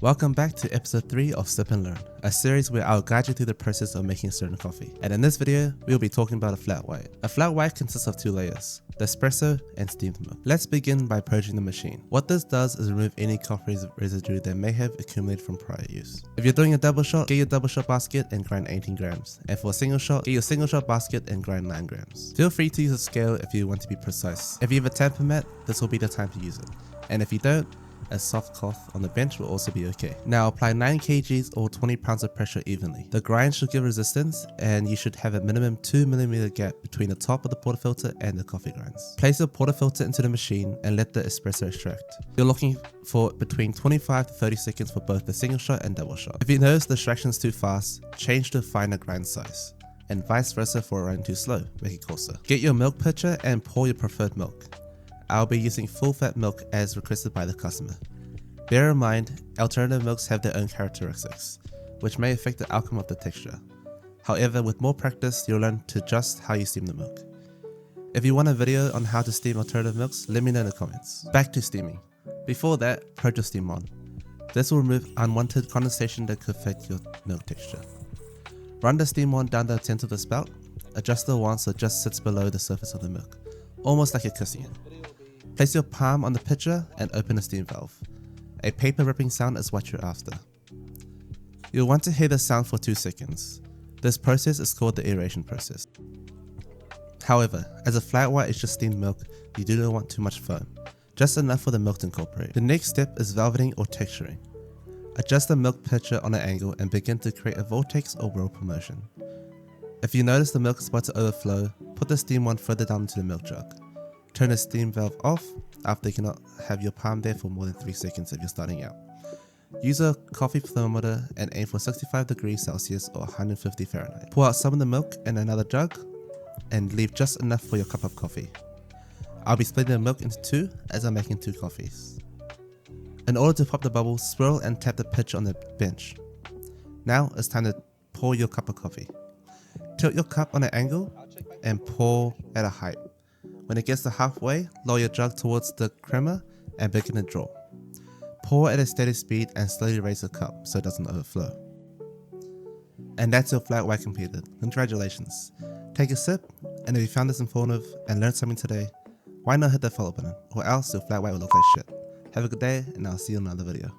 Welcome back to episode 3 of Sip and Learn, a series where I'll guide you through the process of making a certain coffee. And in this video, we'll be talking about a flat white. A flat white consists of two layers, the espresso and steamed milk. Let's begin by purging the machine. What this does is remove any coffee residue that may have accumulated from prior use. If you're doing a double shot, get your double shot basket and grind 18 grams. And for a single shot, get your single shot basket and grind 9 grams. Feel free to use a scale if you want to be precise. If you have a tamper mat, this will be the time to use it. And if you don't, a soft cloth on the bench will also be okay. Now apply 9 kgs or 20 pounds of pressure evenly. The grind should give resistance and you should have a minimum 2mm gap between the top of the portafilter and the coffee grinds. Place your portafilter into the machine and let the espresso extract. You're looking for between 25 to 30 seconds for both the single shot and double shot. If you notice the extraction is too fast, change to a finer grind size. And vice versa for running too slow, make it coarser. Get your milk pitcher and pour your preferred milk. I'll be using full fat milk as requested by the customer. Bear in mind, alternative milks have their own characteristics, which may affect the outcome of the texture. However, with more practice, you'll learn to adjust how you steam the milk. If you want a video on how to steam alternative milks, let me know in the comments. Back to steaming. Before that, purge your steam on. This will remove unwanted condensation that could affect your milk texture. Run the steam wand down the end of the spout. Adjust the wand so it just sits below the surface of the milk, almost like you're kissing it. Place your palm on the pitcher and open the steam valve. A paper ripping sound is what you're after. You'll want to hear the sound for 2 seconds. This process is called the aeration process. However, as a flat white is just steamed milk, you do not want too much foam, just enough for the milk to incorporate. The next step is velveting or texturing. Adjust the milk pitcher on an angle and begin to create a vortex or whirlpool motion. If you notice the milk is about to overflow, put the steam wand further down into the milk jug. Turn the steam valve off after you cannot have your palm there for more than 3 seconds if you're starting out. Use a coffee thermometer and aim for 65 degrees Celsius or 150 Fahrenheit. Pour out some of the milk in another jug and leave just enough for your cup of coffee. I'll be splitting the milk into 2 as I'm making 2 coffees. In order to pop the bubble, swirl and tap the pitcher on the bench. Now it's time to pour your cup of coffee. Tilt your cup on an angle and pour at a height. When it gets to halfway, lower your jug towards the crema and begin to draw. Pour at a steady speed and slowly raise the cup so it doesn't overflow. And that's your flat white completed. Congratulations. Take a sip, and if you found this informative and learned something today, why not hit the follow button, or else your flat white will look like shit. Have a good day, and I'll see you in another video.